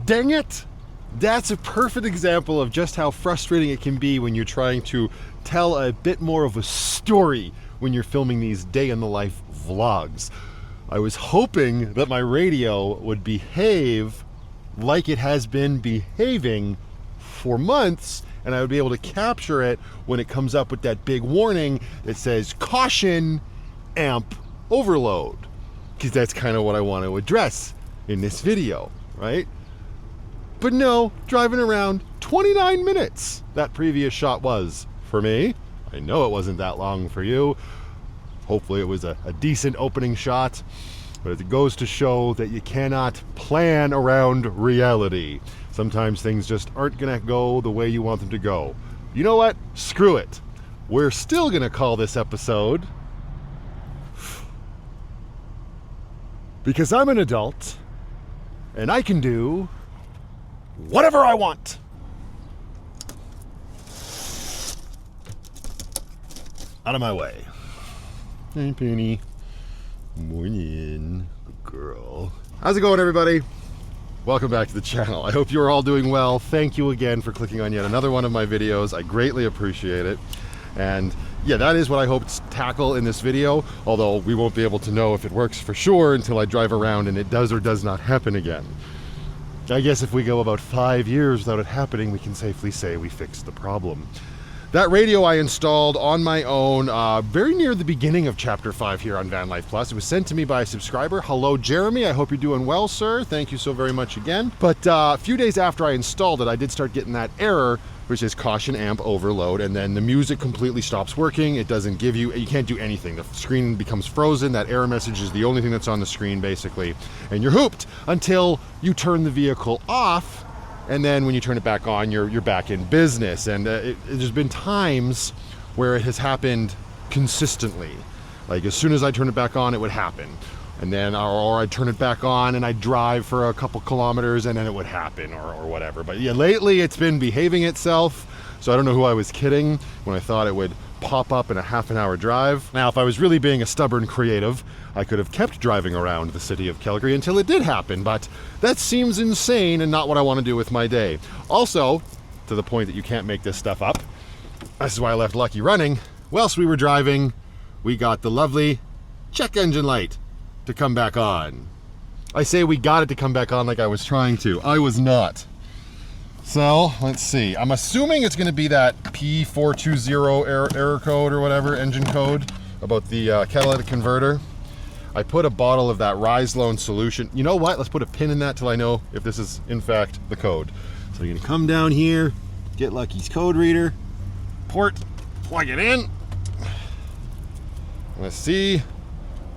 Dang it! That's a perfect example of just how frustrating it can be when you're trying to tell a bit more of a story when you're filming these day in the life vlogs. I was hoping that my radio would behave like it has been behaving for months, and I would be able to capture it when it comes up with that big warning that says caution, amp overload, because that's kind of what I want to address in this video, right? But no, driving around 29 minutes that previous shot was for me. I know it wasn't that long for you. Hopefully it was a decent opening shot, but it goes to show that you cannot plan around reality. Sometimes things just aren't gonna go the way you want them to go. You know what? Screw it. We're still gonna call this episode, because I'm an adult and I can do whatever I want. Out of my way. Hey, Penny. Morning. Good girl. How's it going, everybody? Welcome back to the channel. I hope you're all doing well. Thank you again for clicking on yet another one of my videos. I greatly appreciate it. And yeah, that is what I hope to tackle in this video, although we won't be able to know if it works for sure until I drive around and it does or does not happen again. I guess if we go about 5 years without it happening, we can safely say we fixed the problem. That radio I installed on my own very near the beginning of Chapter 5 here on Van Life Plus. It was sent to me by a subscriber. Hello, Jeremy. I hope you're doing well, sir. Thank you so very much again. But a few days after I installed it, I did start getting that error, which is caution amp overload, and then the music completely stops working. It doesn't give you, you can't do anything. The screen becomes frozen. That error message is the only thing that's on the screen, basically. And you're hooped until you turn the vehicle off. And then when you turn it back on, you're back in business. And there's been times where it has happened consistently. Like as soon as I turn it back on, it would happen. And then, or I'd turn it back on and I'd drive for a couple kilometers and then it would happen or whatever. But yeah, lately it's been behaving itself. So I don't know who I was kidding when I thought it would pop up in a half-an-hour drive. Now, if I was really being a stubborn creative, I could have kept driving around the city of Calgary until it did happen, but that seems insane and not what I want to do with my day. Also, to the point that you can't make this stuff up, this is why I left Lucky running. Whilst we were driving, we got the lovely check engine light to come back on. I say we got it to come back on like I was trying to. I was not. So, let's see. I'm assuming it's going to be that P420 error code or whatever, engine code, about the catalytic converter. I put a bottle of that Rise Loan solution. You know what? Let's put a pin in that till I know if this is, in fact, the code. So you're going to come down here, get Lucky's code reader, port, plug it in. Let's see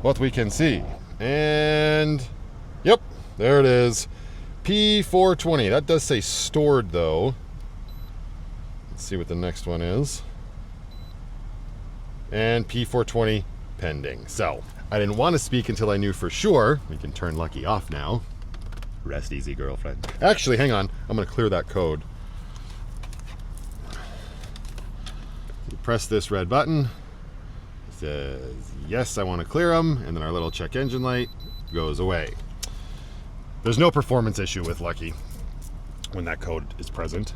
what we can see. And, yep, there it is. P420. That does say stored though. Let's see what the next one is. And P420 pending. So I didn't want to speak until I knew for sure. We can turn Lucky off now. Rest easy, girlfriend. Actually, hang on. I'm going to clear that code. You press this red button. It says, yes, I want to clear them. And then our little check engine light goes away. There's no performance issue with Lucky when that code is present.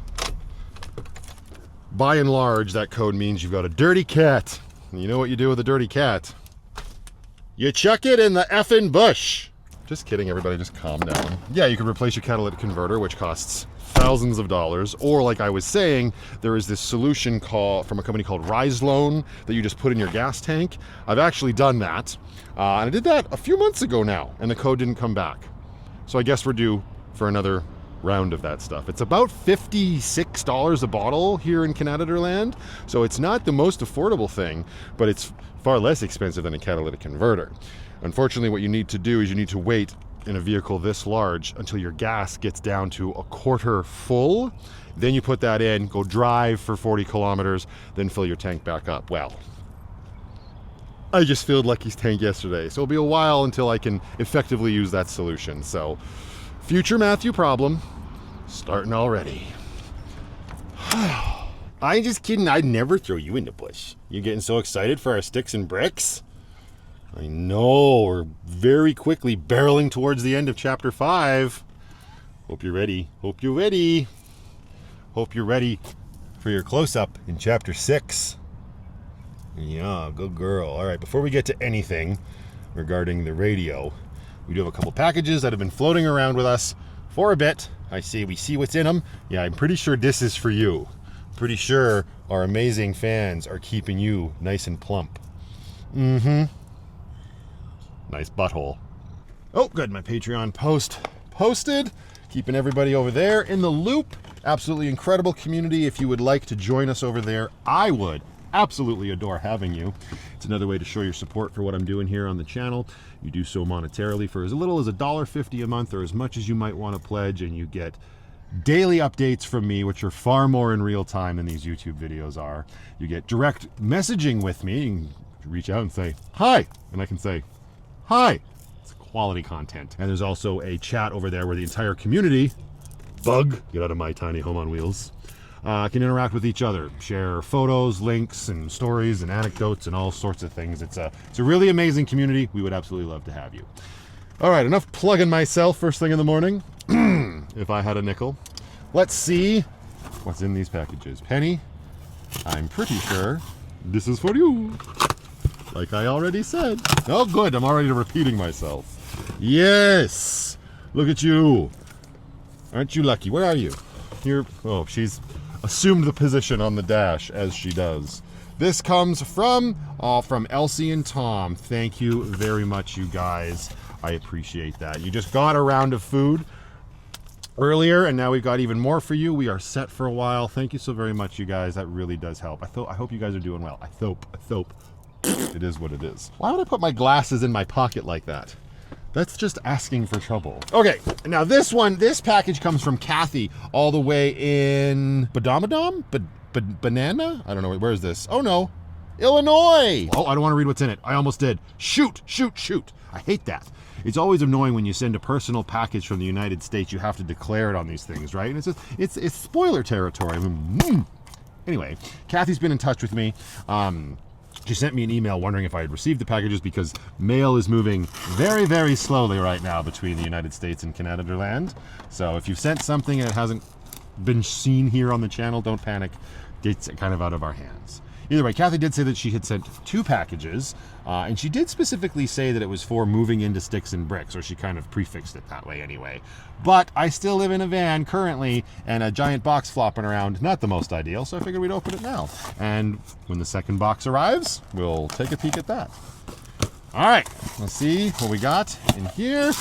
By and large, that code means you've got a dirty cat. And you know what you do with a dirty cat? You chuck it in the effing bush. Just kidding, everybody, just calm down. Yeah, you could replace your catalytic converter, which costs thousands of dollars. Or like I was saying, there is this solution from a company called Rise Loan that you just put in your gas tank. I've actually done that. And I did that a few months ago now, and the code didn't come back. So I guess we're due for another round of that stuff. It's about $56 a bottle here in Canadaland, so it's not the most affordable thing, but it's far less expensive than a catalytic converter. Unfortunately, what you need to do is you need to wait in a vehicle this large until your gas gets down to a quarter full. Then you put that in, go drive for 40 kilometers, then fill your tank back up. Well, I just filled Lucky's tank yesterday, so it'll be a while until I can effectively use that solution. So, future Matthew problem, starting already. I'm just kidding, I'd never throw you in the bush. You getting so excited for our sticks and bricks? I know, we're very quickly barreling towards the end of Chapter 5. Hope you're ready. Hope you're ready. Hope you're ready for your close-up in Chapter 6. Yeah, good girl. All right, before we get to anything regarding the radio, we do have a couple packages that have been floating around with us for a bit. We see what's in them. Yeah, I'm pretty sure this is for you. Pretty sure our amazing fans are keeping you nice and plump. Mm-hmm. Nice butthole. Oh, good. My Patreon post posted. Keeping everybody over there in the loop. Absolutely incredible community. If you would like to join us over there, I would absolutely adore having you. It's another way to show your support for what I'm doing here on the channel. You do so monetarily for as little as $1.50 a month, or as much as you might want to pledge, and you get daily updates from me, which are far more in real time than these YouTube videos are. You get direct messaging with me. You can reach out and say, hi, and I can say, hi. It's quality content. And there's also a chat over there where the entire community, bug, get out of my tiny home on wheels, can interact with each other, share photos, links, and stories, and anecdotes, and all sorts of things. It's a really amazing community. We would absolutely love to have you. All right, enough plugging myself first thing in the morning. If I had a nickel. Let's see what's in these packages. Penny, I'm pretty sure this is for you. Like I already said. Oh, good. I'm already repeating myself. Yes. Look at you. Aren't you lucky? Where are you? Here. Oh, she's assumed the position on the dash as she does. This comes from Elsie and Tom. Thank you very much, you guys. I appreciate that. You just got a round of food earlier, and now we've got even more for you. We are set for a while. Thank you so very much, you guys. That really does help. I hope you guys are doing well. I hope. It is what it is. Why would I put my glasses in my pocket like that? That's just asking for trouble. Okay, now this package comes from Kathy, all the way in Badomadom? Banana? I don't know. Where is this? Oh no, Illinois. Oh, I don't want to read what's in it. I almost did. Shoot. I hate that. It's always annoying when you send a personal package from the United States. You have to declare it on these things, right? And it's spoiler territory. Anyway, Kathy's been in touch with me. She sent me an email wondering if I had received the packages, because mail is moving very, very slowly right now between the United States and Canada land. So if you've sent something and it hasn't been seen here on the channel, don't panic. It's kind of out of our hands. Either way, Kathy did say that she had sent 2 packages, and she did specifically say that it was for moving into sticks and bricks, or she kind of prefixed it that way anyway. But I still live in a van currently, and a giant box flopping around, not the most ideal, so I figured we'd open it now. And when the second box arrives, we'll take a peek at that. All right, let's see what we got in here.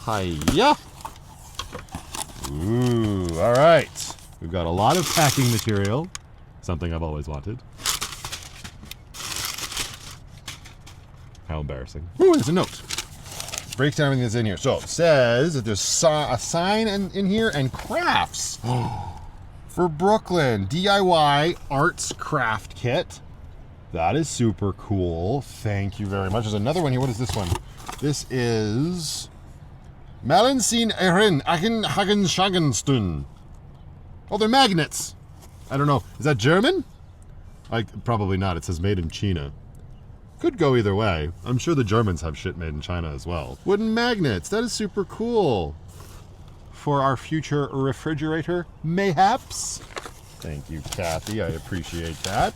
Hiya. Ooh, all right. We've got a lot of packing material, something I've always wanted. How embarrassing. Ooh, there's a note. Breaks down everything that's in here. So it says that there's a sign in here and crafts. For Brooklyn. DIY Arts Craft Kit. That is super cool. Thank you very much. There's another one here. What is this one? This is Malensin Erin Hagen Schagenstun. Oh, they're magnets. I don't know. Is that German? Probably not. It says made in China. Could go either way. I'm sure the Germans have shit made in China as well. Wooden magnets. That is super cool. For our future refrigerator, mayhaps. Thank you, Kathy. I appreciate that.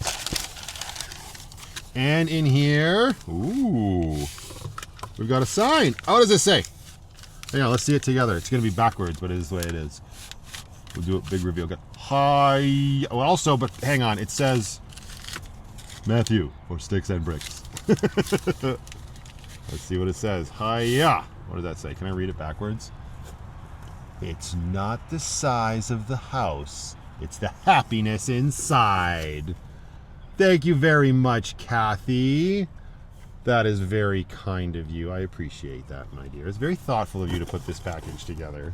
And in here, ooh, we've got a sign. Oh, what does this say? Hang on, let's see it together. It's going to be backwards, but it is the way it is. We'll do a big reveal. Hi. Oh, also, but hang on. It says Matthew for sticks and bricks. Let's see what it says. Hiya. What does that say? Can I read it backwards? It's not the size of the house. It's the happiness inside. Thank you very much, Kathy. That is very kind of you. I appreciate that, my dear. It's very thoughtful of you to put this package together.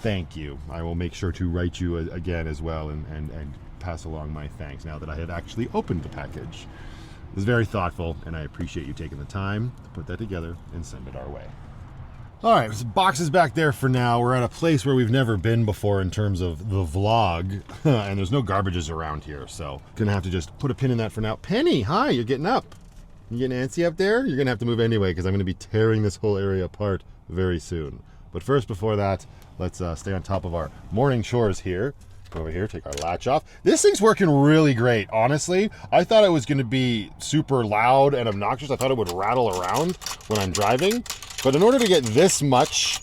Thank you. I will make sure to write you again as well and pass along my thanks now that I have actually opened the package. It's very thoughtful, and I appreciate you taking the time to put that together and send it our way. All right, so boxes back there for now. We're at a place where we've never been before in terms of the vlog, and there's no garbages around here, so gonna have to just put a pin in that for now. Penny, hi, you're getting up. You getting antsy up there? You're gonna have to move anyway, because I'm gonna be tearing this whole area apart very soon. But first, before that, let's stay on top of our morning chores here. Go over here, take our latch off. This thing's working really great, honestly. I thought it was going to be super loud and obnoxious. I thought it would rattle around when I'm driving. But in order to get this much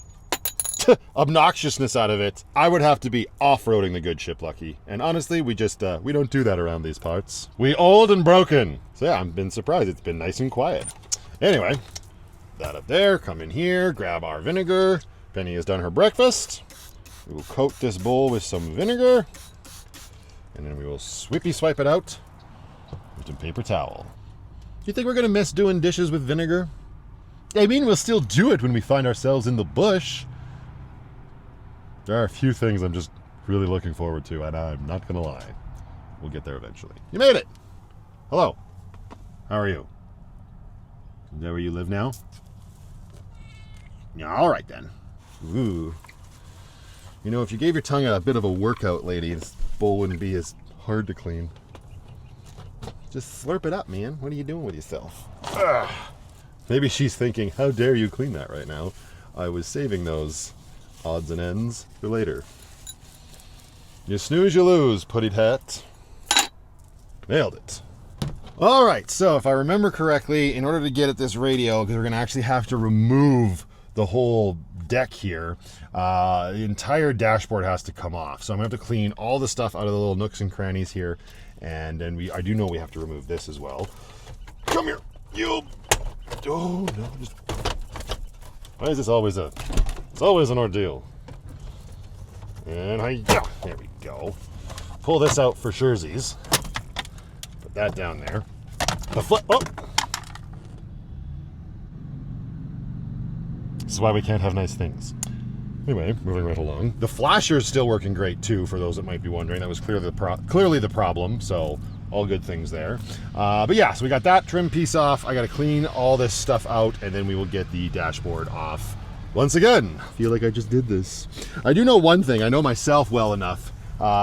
obnoxiousness out of it, I would have to be off-roading the good ship Lucky. And honestly, we don't do that around these parts. We old and broken. So yeah, I've been surprised. It's been nice and quiet. Anyway, that up there, come in here, grab our vinegar. Penny has done her breakfast. We will coat this bowl with some vinegar, and then we will swipe it out with some paper towel. You think we're gonna miss doing dishes with vinegar? I mean, we'll still do it when we find ourselves in the bush. There are a few things I'm just really looking forward to, and I'm not gonna lie. We'll get there eventually. You made it! Hello. How are you? Is that where you live now? Yeah, all right then. Ooh. You know, if you gave your tongue a bit of a workout, lady, this bowl wouldn't be as hard to clean. Just slurp it up, man. What are you doing with yourself? Ugh. Maybe she's thinking, how dare you clean that right now? I was saving those odds and ends for later. You snooze, you lose, putty hat. Nailed it. All right, so if I remember correctly, in order to get at this radio, because we're going to actually have to remove the whole deck here, the entire dashboard has to come off. So I'm going to have to clean all the stuff out of the little nooks and crannies here. And then I do know we have to remove this as well. Come here, you. Oh, no. Why is this always it's always an ordeal. And there we go. Pull this out for surezies. Put that down there. The flip, oh. This is why we can't have nice things. Anyway, moving right along. The flasher is still working great too, for those that might be wondering. That was clearly the problem, so all good things there. But yeah, so we got that trim piece off. I got to clean all this stuff out, and then we will get the dashboard off. Once again, I feel like I just did this. I do know one thing. I know myself well enough.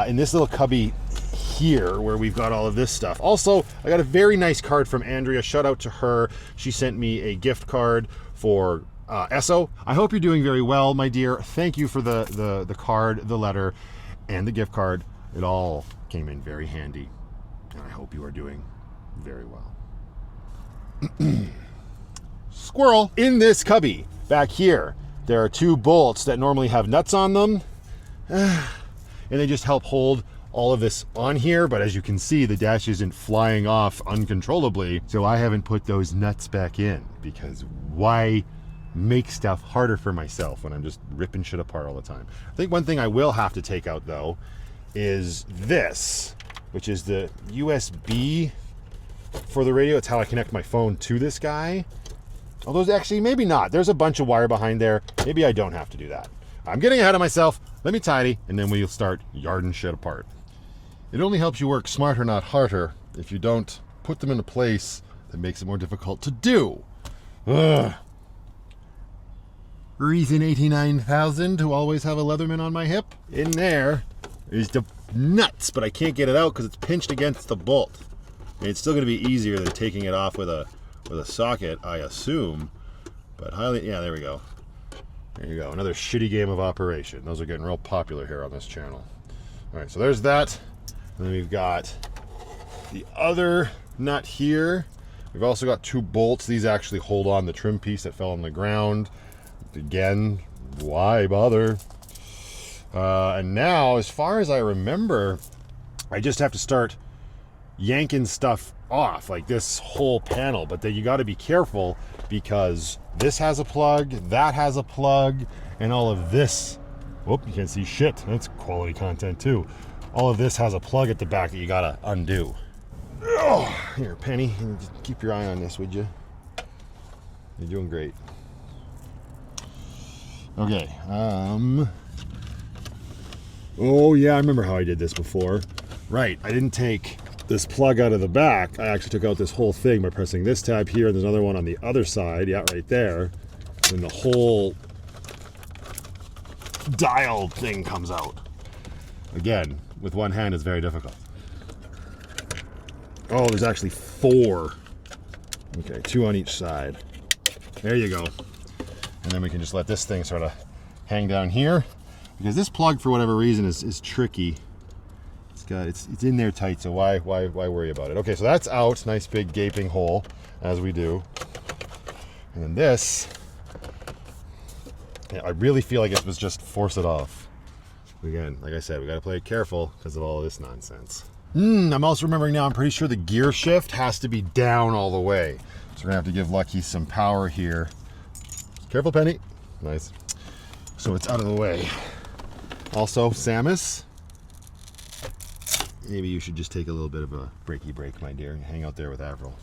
In this little cubby here, where we've got all of this stuff. Also, I got a very nice card from Andrea. Shout out to her. She sent me a gift card for Esso. I hope you're doing very well, my dear. Thank you for the card, the letter, and the gift card. It all came in very handy, and I hope you are doing very well. Squirrel! In this cubby, back here, there are two bolts that normally have nuts on them, and they just help hold all of this on here, but as you can see, the dash isn't flying off uncontrollably, so I haven't put those nuts back in, because why make stuff harder for myself when I'm just ripping shit apart all the time? I think one thing I will have to take out though is this, which is the USB for the radio. It's how I connect my phone to this guy. Although actually, maybe not. There's a bunch of wire behind there. Maybe I don't have to do that. I'm getting ahead of myself. Let me tidy, and then we'll start yarding shit apart. It only helps you work smarter, not harder, if you don't put them in a place that makes it more difficult to do. Ugh. Reason 89,000 to always have a Leatherman on my hip. In there is the nuts, but I can't get it out because it's pinched against the bolt. I mean, it's still going to be easier than taking it off with a socket, I assume. But yeah, there we go. There you go. Another shitty game of Operation. Those are getting real popular here on this channel. All right, so there's that. And then we've got the other nut here. We've also got two bolts. These actually hold on the trim piece that fell on the ground. Again, why bother? And now, as far as I remember, I just have to start yanking stuff off, like this whole panel. But then you got to be careful, because this has a plug, that has a plug, and all of this, whoop, you can't see shit. That's quality content too. All of this has a plug at the back that you got to undo. Oh, here, Penny, keep your eye on this, would you? You're doing great. Okay, oh yeah, I remember how I did this before. Right, I didn't take this plug out of the back. I actually took out this whole thing by pressing this tab here, and there's another one on the other side, yeah, right there. And the whole dial thing comes out. Again, with one hand is very difficult. Oh, there's actually 4. Okay, 2 on each side. There you go. And then we can just let this thing sort of hang down here, because this plug, for whatever reason, is tricky. It's in there tight, so why worry about it? Okay, so that's out. Nice big gaping hole, as we do. And then this, I really feel like it was just force it off. Again, like I said, we got to play it careful because of all of this nonsense. I'm also remembering now, I'm pretty sure the gear shift has to be down all the way. So we're gonna have to give Lucky some power here. Careful, Penny. Nice. So it's out of the way. Also, Samus, maybe you should just take a little bit of a breaky break, my dear, and hang out there with Avril.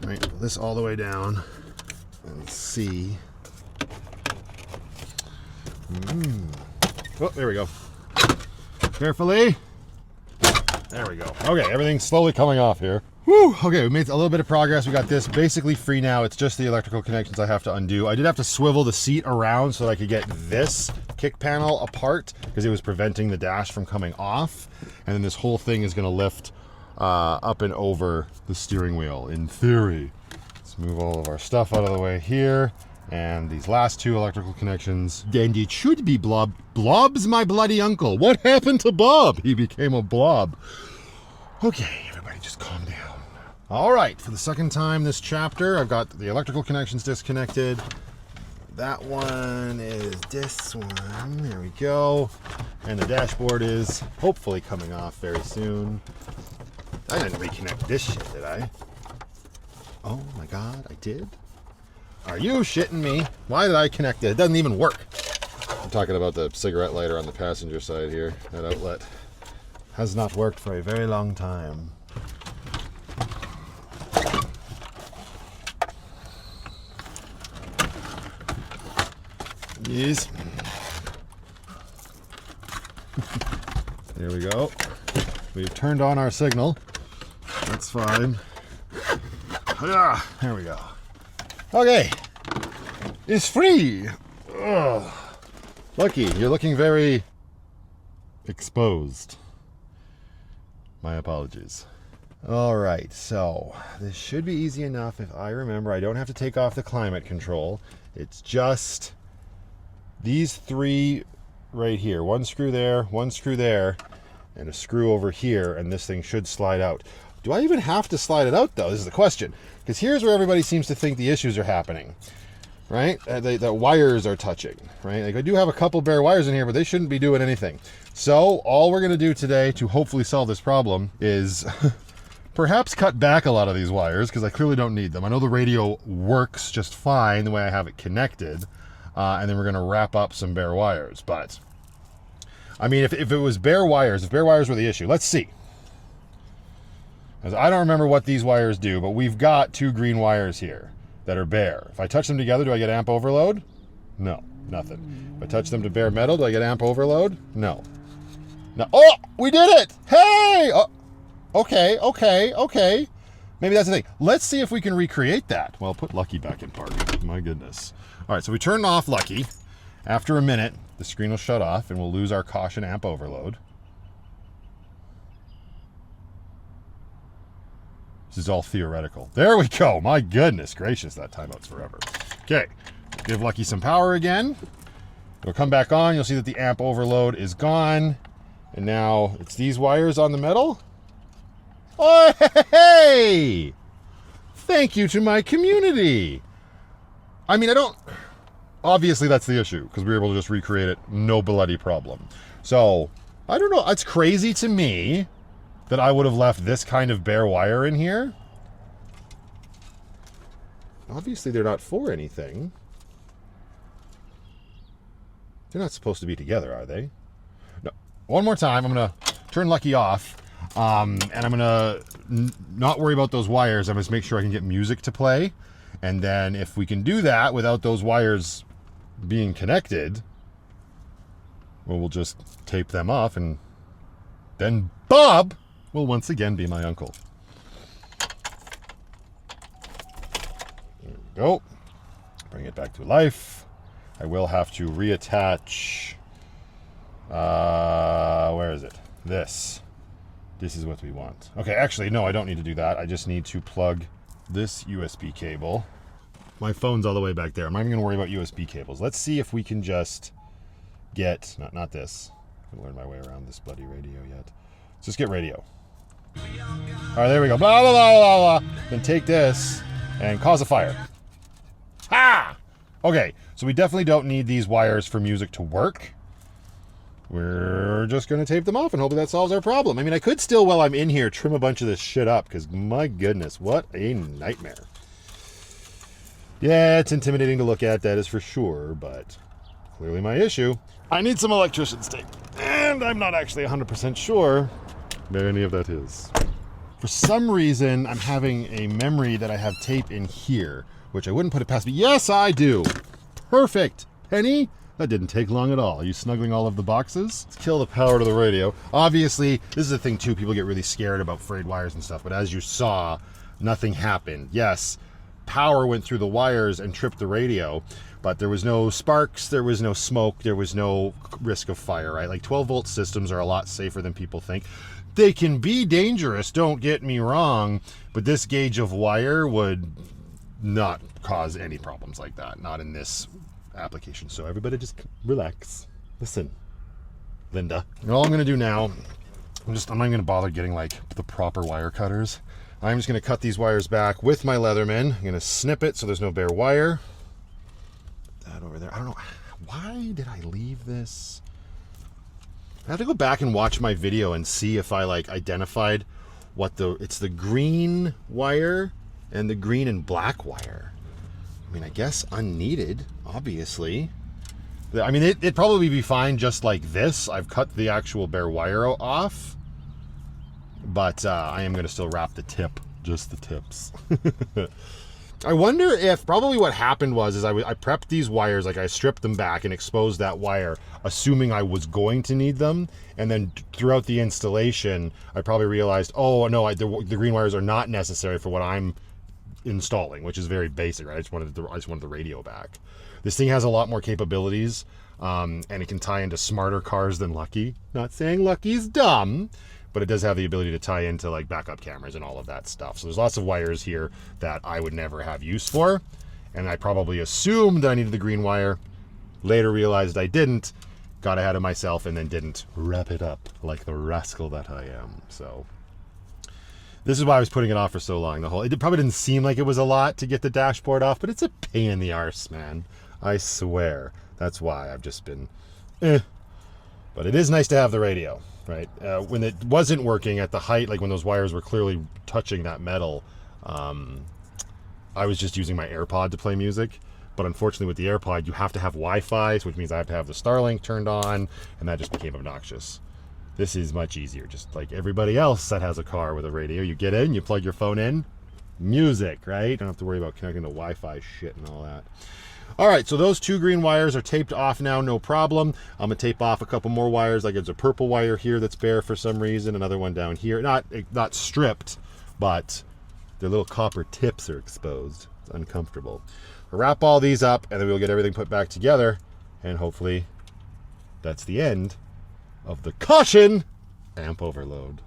All right, pull this all the way down and see. Oh, there we go. Carefully. There we go. Okay, everything's slowly coming off here. Whew, okay, we made a little bit of progress. We got this basically free now. It's just the electrical connections I have to undo. I did have to swivel the seat around so that I could get this kick panel apart because it was preventing the dash from coming off. And then this whole thing is going to lift up and over the steering wheel, in theory. Let's move all of our stuff out of the way here. And these last two electrical connections. And it should be Blob. Blob's my bloody uncle. What happened to Bob? He became a blob. Okay, everybody just calm down. All right, for the second time this chapter, I've got the electrical connections disconnected. That one is this one. There we go. And the dashboard is hopefully coming off very soon. I didn't reconnect this shit, did I? Oh my God, I did? Are you shitting me? Why did I connect it? It doesn't even work. I'm talking about the cigarette lighter on the passenger side here. That outlet has not worked for a very long time. Yes. There we go. We've turned on our signal. That's fine. There we go. Okay. It's free. Ugh. Lucky, you're looking very exposed. My apologies. All right, so this should be easy enough if I remember. I don't have to take off the climate control. It's just these three right here. One screw there, and a screw over here, and this thing should slide out. Do I even have to slide it out, though? This is the question. Because here's where everybody seems to think the issues are happening, right? The wires are touching, right? Like, I do have a couple bare wires in here, but they shouldn't be doing anything. So all we're going to do today to hopefully solve this problem is perhaps cut back a lot of these wires, because I clearly don't need them. I know the radio works just fine the way I have it connected, and then we're going to wrap up some bare wires. But, I mean, if it was bare wires, if bare wires were the issue, let's see. I don't remember what these wires do, but we've got two green wires here that are bare. If I touch them together, do I get amp overload? No, nothing. If I touch them to bare metal, do I get amp overload? No. No. Oh, we did it! Hey! Oh, okay. Maybe that's the thing. Let's see if we can recreate that. Well, put Lucky back in park. My goodness. All right, so we turned off Lucky. After a minute, the screen will shut off and we'll lose our caution amp overload. This is all theoretical. There we go. My goodness gracious, that timeout's forever. Okay, give Lucky some power again. It'll come back on. You'll see that the amp overload is gone. And now it's these wires on the metal. Oh, hey! Thank you to my community. I mean, obviously that's the issue, because we were able to just recreate it, no bloody problem. So, I don't know, it's crazy to me that I would have left this kind of bare wire in here. Obviously they're not for anything. They're not supposed to be together, are they? No. One more time, I'm gonna turn Lucky off, and I'm gonna not worry about those wires. I'm just make sure I can get music to play. And then if we can do that without those wires being connected, well, we'll just tape them off, and then Bob will once again be my uncle. There we go. Bring it back to life. I will have to reattach, where is it? This is what we want. Okay, actually, no, I don't need to do that. I just need to plug this USB cable my phone's all the way back there. I'm not even going to worry about USB cables. Let's see if we can just get, not this. I haven't learned my way around this bloody radio yet. Let's just get radio. All right, there we go. Blah, blah, blah, blah, blah. Then take this and cause a fire. Ha! Okay, so we definitely don't need these wires for music to work. We're just going to tape them off and hopefully that solves our problem. I mean, I could still, while I'm in here, trim a bunch of this shit up because, my goodness, what a nightmare. Yeah, it's intimidating to look at, that is for sure, but clearly my issue. I need some electrician's tape, and I'm not actually 100% sure where any of that is. For some reason, I'm having a memory that I have tape in here, which I wouldn't put it past me. Yes, I do. Perfect. Penny? That didn't take long at all. Are you snuggling all of the boxes? Let's kill the power to the radio. Obviously, this is the thing too, people get really scared about frayed wires and stuff, but as you saw, nothing happened. Yes, power went through the wires and tripped the radio, but there was no sparks, there was no smoke, there was no risk of fire, right? Like 12-volt systems are a lot safer than people think. They can be dangerous, don't get me wrong, but this gauge of wire would not cause any problems like that, not in this application. So everybody just relax. Listen, Linda. And all I'm going to do now, I'm not going to bother getting like the proper wire cutters. I'm just going to cut these wires back with my Leatherman. I'm going to snip it so there's no bare wire. Put that over there. I don't know. Why did I leave this? I have to go back and watch my video and see if I like identified what it's the green wire and the green and black wire. I mean, I guess unneeded, obviously. I mean, it'd probably be fine just like this. I've cut the actual bare wire off, but I am going to still wrap the tip, just the tips. I wonder if, probably what happened was, I prepped these wires, like I stripped them back and exposed that wire, assuming I was going to need them, and then throughout the installation, I probably realized, oh no, the green wires are not necessary for what I'm installing, which is very basic, right? I just wanted the radio back. This thing has a lot more capabilities, and it can tie into smarter cars than Lucky. Not saying Lucky's dumb, but it does have the ability to tie into like backup cameras and all of that stuff. So there's lots of wires here that I would never have use for, and I probably assumed I needed the green wire, later realized I didn't, got ahead of myself, and then didn't wrap it up like the rascal that I am. So this is why I was putting it off for so long. It probably didn't seem like it was a lot to get the dashboard off, but it's a pain in the arse, man. I swear. That's why I've just been But it is nice to have the radio, right? When it wasn't working at the height, like when those wires were clearly touching that metal, I was just using my AirPod to play music. But unfortunately with the AirPod, you have to have Wi-Fi, which means I have to have the Starlink turned on, and that just became obnoxious. This is much easier, just like everybody else that has a car with a radio. You get in, you plug your phone in, music, right? Don't have to worry about connecting to Wi-Fi shit and all that. All right, so those two green wires are taped off now, no problem. I'm gonna tape off a couple more wires. Like there's a purple wire here that's bare for some reason, another one down here. Not stripped, but their little copper tips are exposed. It's uncomfortable. We'll wrap all these up, and then we'll get everything put back together, and hopefully that's the end of the caution amp overload.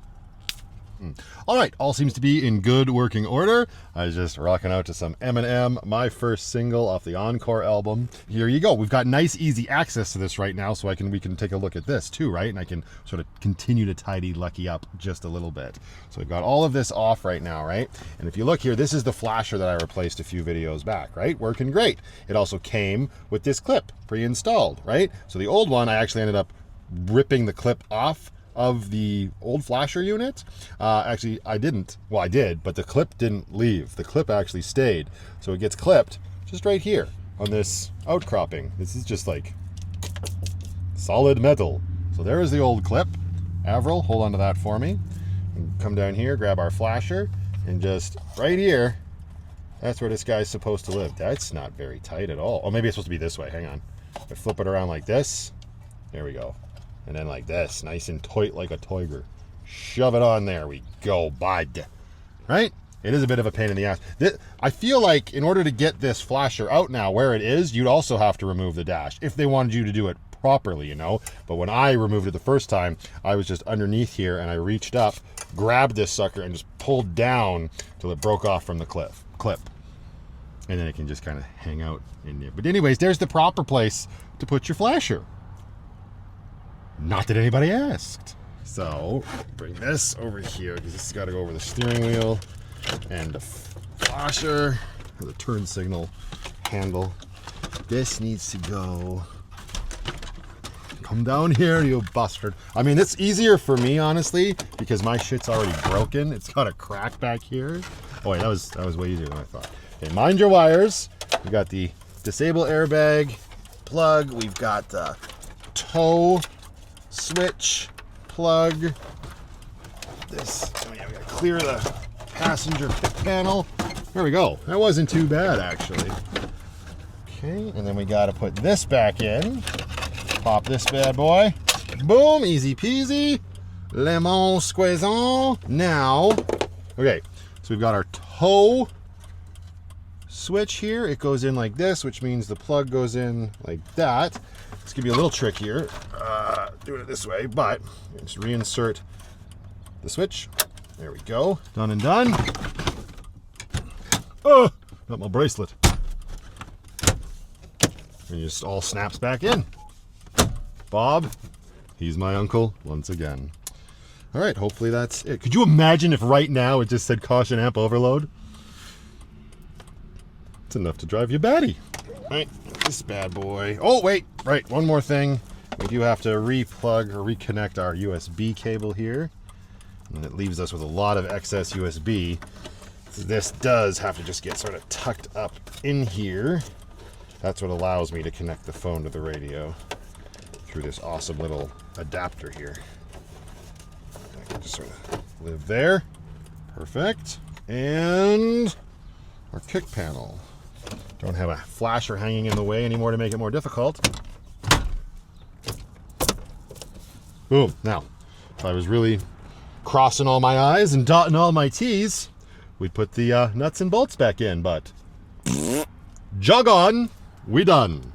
All right, all seems to be in good working order. I was just rocking out to some Eminem, my first single off the Encore album. Here you go. We've got nice, easy access to this right now, so we can take a look at this too, right? And I can sort of continue to tidy Lucky up just a little bit. So we've got all of this off right now, right? And if you look here, this is the flasher that I replaced a few videos back, right? Working great. It also came with this clip pre-installed, right? So the old one, I actually ended up ripping the clip off of the old flasher unit. Actually, I didn't. Well, I did, but the clip didn't leave. The clip actually stayed. So it gets clipped just right here on this outcropping. This is just like solid metal. So there is the old clip. Avril, hold on to that for me. And come down here, grab our flasher, and just right here, that's where this guy's supposed to live. That's not very tight at all. Oh, maybe it's supposed to be this way. Hang on. I flip it around like this. There we go. And then like this, nice and tight like a tiger. Shove it on there. We go, bud. Right? It is a bit of a pain in the ass. I feel like in order to get this flasher out now where it is, you'd also have to remove the dash if they wanted you to do it properly, you know. But when I removed it the first time, I was just underneath here and I reached up, grabbed this sucker, and just pulled down till it broke off from the clip. and then it can just kind of hang out in there. But anyways, there's the proper place to put your flasher. Not that anybody asked. So bring this over here because this has got to go over the steering wheel and the flasher, the turn signal handle. This needs to go. Come down here, you bastard. I mean, it's easier for me, honestly, because my shit's already broken. It's got a crack back here. Oh wait, that was way easier than I thought. Okay, mind your wires. We got the disable airbag plug. We've got the tow switch plug. This, oh yeah, we gotta clear the passenger panel. There we go. That wasn't too bad, actually. Okay, and then we gotta put this back in. Pop this bad boy. Boom, easy peasy. Lemon squeezon. Now, okay, so we've got our tow switch here. It goes in like this, which means the plug goes in like that. It's gonna be a little trickier doing it this way, but just reinsert the switch. There we go. Done and done. Oh, got my bracelet. And it just all snaps back in. Bob, he's my uncle once again. All right, hopefully that's it. Could you imagine if right now it just said caution amp overload? It's enough to drive you batty. All right, this bad boy. Oh, wait, right, one more thing. We do have to replug or reconnect our USB cable here. And it leaves us with a lot of excess USB. So this does have to just get sort of tucked up in here. That's what allows me to connect the phone to the radio through this awesome little adapter here. I can just sort of live there. Perfect. And our kick panel. Don't have a flasher hanging in the way anymore to make it more difficult. Boom. Now, if I was really crossing all my I's and dotting all my T's, we'd put the nuts and bolts back in, but jog on, we done.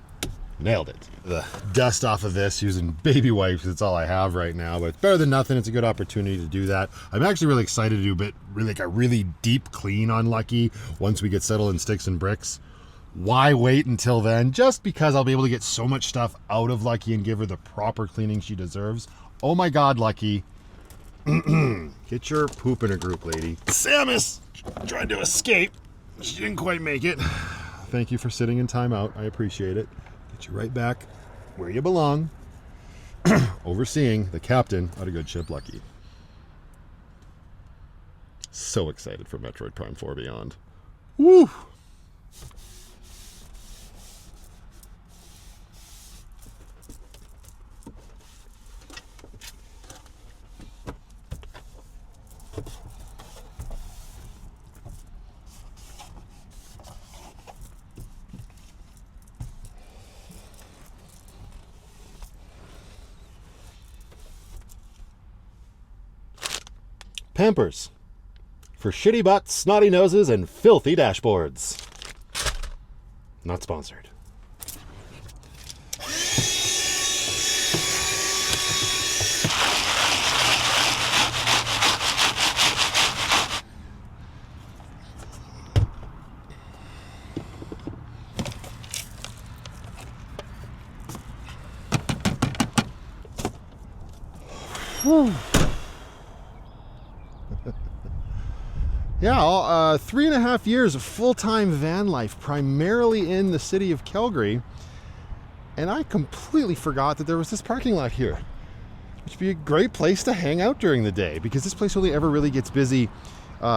Nailed it. The dust off of this using baby wipes, it's all I have right now, but it's better than nothing. It's a good opportunity to do that. I'm actually really excited to do a really deep clean on Lucky once we get settled in sticks and bricks. Why wait until then? Just because I'll be able to get so much stuff out of Lucky and give her the proper cleaning she deserves. Oh my God, Lucky. Get your poop in a group, lady. Samus tried to escape. She didn't quite make it. Thank you for sitting in timeout. I appreciate it. Get you right back where you belong. Overseeing the captain of a good ship, Lucky. So excited for Metroid Prime 4 Beyond. Woo! Pampers. For shitty butts, snotty noses, and filthy dashboards. Not sponsored. Whew. Yeah, 3.5 years of full-time van life, primarily in the city of Calgary, and I completely forgot that there was this parking lot here, which would be a great place to hang out during the day, because this place only ever really gets busy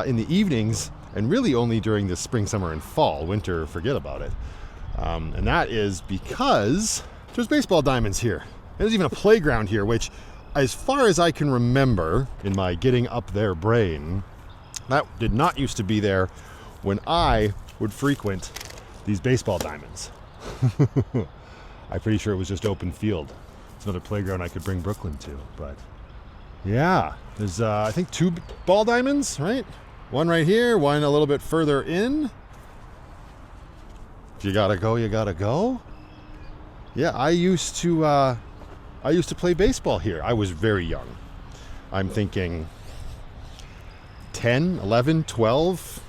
in the evenings, and really only during the spring, summer, and fall. Winter, forget about it. And that is because there's baseball diamonds here. There's even a playground here, which, as far as I can remember in my getting up there brain, that did not used to be there when I would frequent these baseball diamonds. I'm pretty sure it was just open field. It's another playground I could bring Brooklyn to, but yeah, there's I think 2 ball diamonds, right? One right here, one a little bit further in. If you gotta go, you gotta go. Yeah, I used to play baseball here. I was very young. I'm thinking 10, 11, 12,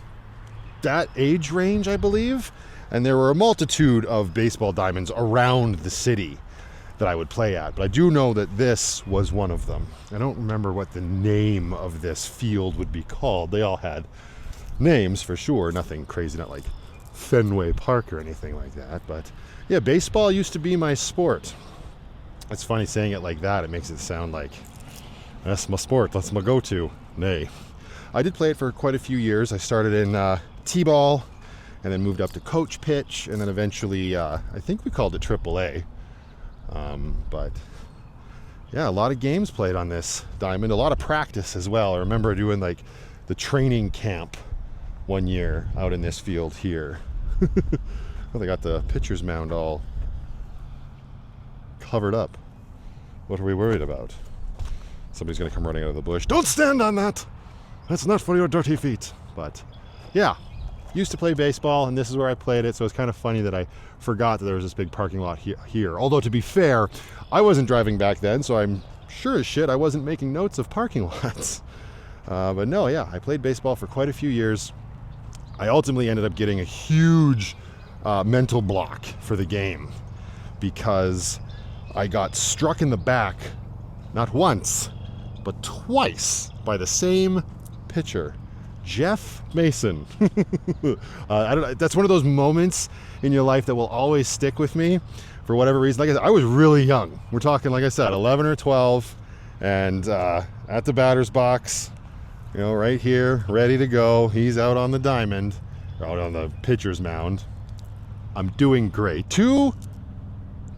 that age range, I believe. And there were a multitude of baseball diamonds around the city that I would play at. But I do know that this was one of them. I don't remember what the name of this field would be called. They all had names for sure. Nothing crazy, not like Fenway Park or anything like that. But yeah, baseball used to be my sport. It's funny saying it like that. It makes it sound like, that's my sport, that's my go-to. Nay. I did play it for quite a few years. I started in T-ball, and then moved up to coach pitch, and then eventually, I think we called it AAA. But yeah, a lot of games played on this diamond, a lot of practice as well. I remember doing like the training camp one year out in this field here. Well, they got the pitcher's mound all covered up. What are we worried about? Somebody's gonna come running out of the bush. Don't stand on that! That's not for your dirty feet. But yeah, used to play baseball, and this is where I played it, so it's kind of funny that I forgot that there was this big parking lot here. Although, to be fair, I wasn't driving back then, so I'm sure as shit I wasn't making notes of parking lots. But no, yeah, I played baseball for quite a few years. I ultimately ended up getting a huge mental block for the game because I got struck in the back, not once, but twice by the same pitcher. Jeff Mason. I don't know, that's one of those moments in your life that will always stick with me for whatever reason. Like I said, I was really young. We're talking, like I said, 11 or 12, and at the batter's box, you know, right here, ready to go. He's out on the diamond, out on the pitcher's mound. I'm doing great. Two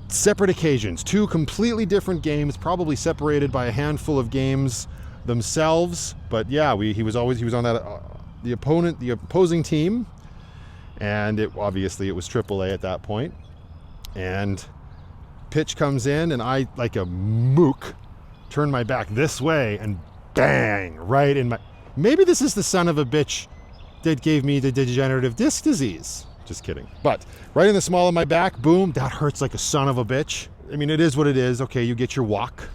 separate occasions, two completely different games, probably separated by a handful of games themselves, but yeah, he was on that the opposing team, and it was AAA at that point. And pitch comes in, and I, like a mook, turn my back this way and bang right in my. Maybe this is the son of a bitch that gave me the degenerative disc disease. Just kidding. But right in the small of my back, boom, that hurts like a son of a bitch. I mean, it is what it is. Okay, you get your walk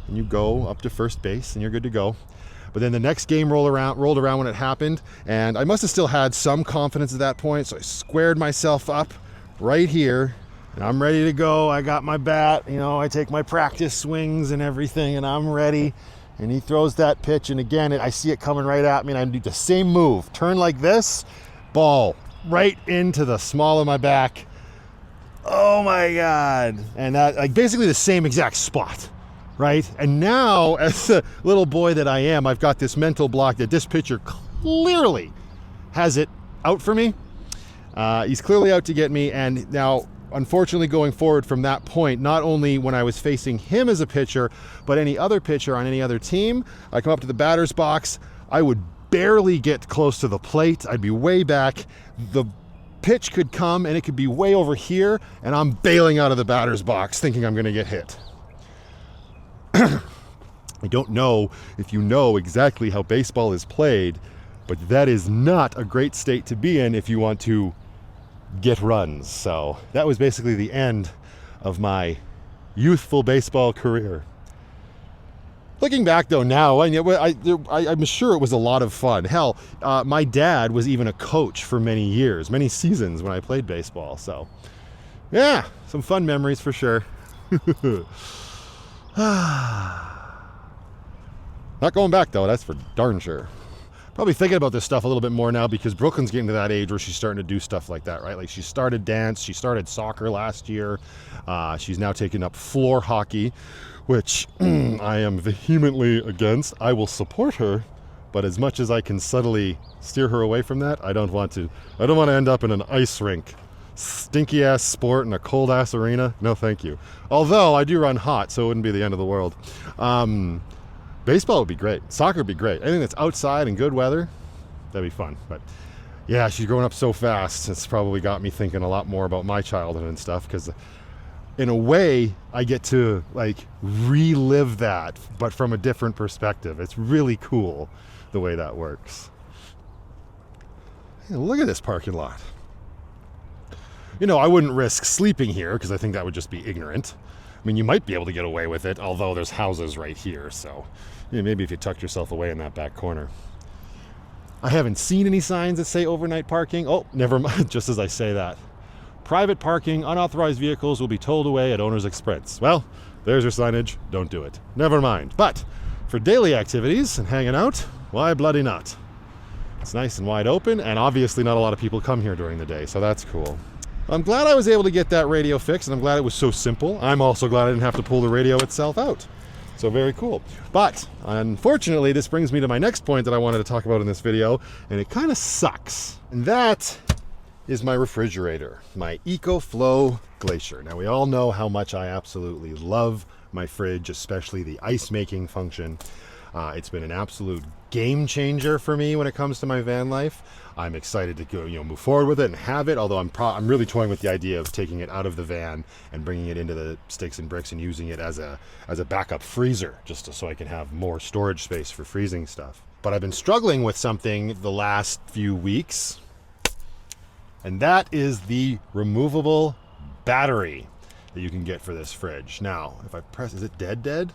and you go up to first base and you're good to go. But then the next game rolled around when it happened, and I must have still had some confidence at that point, so I squared myself up right here, and I'm ready to go. I got my bat, you know, I take my practice swings and everything, and I'm ready. And he throws that pitch, and again, I see it coming right at me, and I do the same move. Turn like this, ball right into the small of my back. Oh my God. And that, like, basically the same exact spot. Right? And now, as a little boy that I am, I've got this mental block that this pitcher clearly has it out for me. He's clearly out to get me. And now, unfortunately, going forward from that point, not only when I was facing him as a pitcher, but any other pitcher on any other team, I come up to the batter's box, I would barely get close to the plate. I'd be way back. The pitch could come and it could be way over here, and I'm bailing out of the batter's box thinking I'm going to get hit. I don't know if you know exactly how baseball is played, but that is not a great state to be in if you want to get runs. So that was basically the end of my youthful baseball career. Looking back though now, I'm sure it was a lot of fun. Hell, my dad was even a coach for many years, many seasons when I played baseball. So yeah, some fun memories for sure. Not going back though, that's for darn sure. Probably thinking about this stuff a little bit more now because Brooklyn's getting to that age where she's starting to do stuff like that, right? Like she started dance, she started soccer last year. She's now taking up floor hockey, which I am vehemently against. I will support her, but as much as I can subtly steer her away from that, I don't want to end up in an ice rink. Stinky ass sport in a cold ass arena. No, thank you. Although I do run hot, so it wouldn't be the end of the world. Baseball would be great. Soccer would be great. Anything that's outside in good weather, that'd be fun. But yeah, she's growing up so fast. It's probably got me thinking a lot more about my childhood and stuff, because in a way I get to like relive that, but from a different perspective. It's really cool the way that works. Hey, look at this parking lot. You know, I wouldn't risk sleeping here because I think that would just be ignorant. I mean, you might be able to get away with it, although there's houses right here, so maybe if you tucked yourself away in that back corner. I haven't seen any signs that say overnight parking. Oh, never mind, just as I say that. Private parking, unauthorized vehicles will be towed away at owner's expense. Well, there's your signage, don't do it. Never mind. But for daily activities and hanging out, why bloody not? It's nice and wide open, and obviously not a lot of people come here during the day, so that's cool. I'm glad I was able to get that radio fixed, and I'm glad it was so simple. I'm also glad I didn't have to pull the radio itself out. So very cool. But unfortunately, this brings me to my next point that I wanted to talk about in this video, and it kind of sucks. And that is my refrigerator, my EcoFlow Glacier. Now we all know how much I absolutely love my fridge, especially the ice making function. It's been an absolute game changer for me when it comes to my van life. I'm excited to go, move forward with it and have it, although I'm really toying with the idea of taking it out of the van and bringing it into the sticks and bricks and using it as a backup freezer, just so I can have more storage space for freezing stuff. But I've been struggling with something the last few weeks, and that is the removable battery that you can get for this fridge. Now, if I press, is it dead?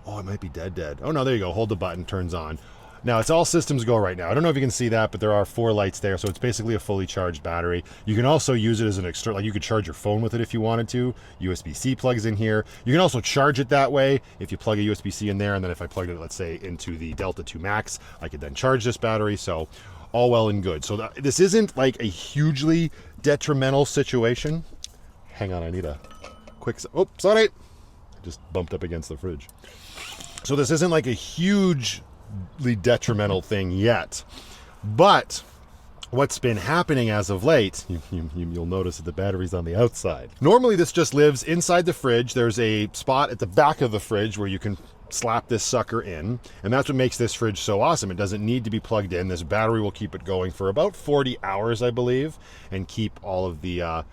Oh, it might be dead. Oh no, there you go. Hold the button, turns on. Now it's all systems go right now. I don't know if you can see that, but there are 4 lights there, so it's basically a fully charged battery. You can also use it as an external, like you could charge your phone with it if you wanted to. USB-C plugs in here. You can also charge it that way if you plug a USB-C in there, and then if I plugged it, let's say, into the Delta 2 Max, I could then charge this battery. So all well and good. So this isn't like a hugely detrimental situation. Hang on, I need a quick, oh, sorry. I just bumped up against the fridge. So this isn't like a hugely detrimental thing yet. But what's been happening as of late, you'll notice that the battery's on the outside. Normally this just lives inside the fridge. There's a spot at the back of the fridge where you can slap this sucker in, and that's what makes this fridge so awesome. It doesn't need to be plugged in. This battery will keep it going for about 40 hours, I believe, and keep all of the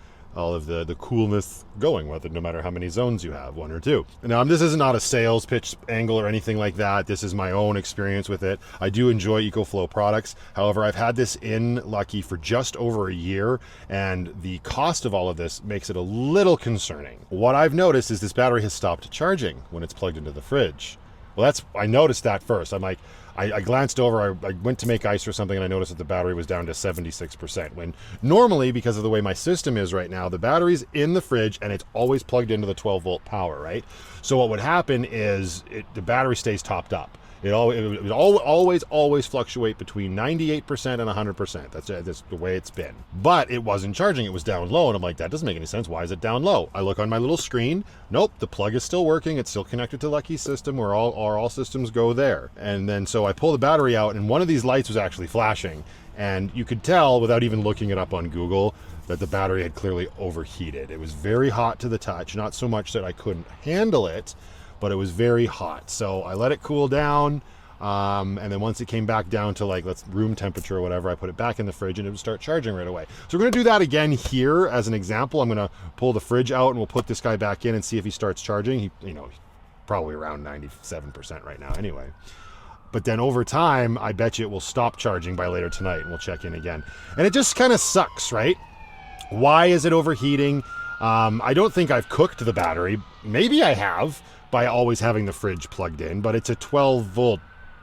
coolness going, no matter how many zones you have, 1 or 2. Now, this is not a sales pitch angle or anything like that. This is my own experience with it. I do enjoy EcoFlow products. However, I've had this in Lucky for just over a year, and the cost of all of this makes it a little concerning. What I've noticed is this battery has stopped charging when it's plugged into the fridge. Well, I noticed that first. I'm like, I glanced over, I went to make ice or something, and I noticed that the battery was down to 76%. When normally, because of the way my system is right now, the battery's in the fridge and it's always plugged into the 12-volt power, right? So what would happen is the battery stays topped up. It would always fluctuate between 98% and 100%. That's the way it's been. But it wasn't charging. It was down low. And I'm like, that doesn't make any sense. Why is it down low? I look on my little screen. Nope, the plug is still working. It's still connected to Lucky's system, where all systems go there. And then so I pull the battery out, and one of these lights was actually flashing. And you could tell, without even looking it up on Google, that the battery had clearly overheated. It was very hot to the touch. Not so much that I couldn't handle it, but it was very hot. So I let it cool down, and then once it came back down to room temperature or whatever, I put it back in the fridge and it would start charging right away. So we're gonna do that again here as an example. I'm gonna pull the fridge out and we'll put this guy back in and see if he starts charging. He's probably around 97% right now anyway. But then over time, I bet you it will stop charging by later tonight, and we'll check in again. And it just kind of sucks, right? Why is it overheating? I don't think I've cooked the battery. Maybe I have, by always having the fridge plugged in, but it's a 12-volt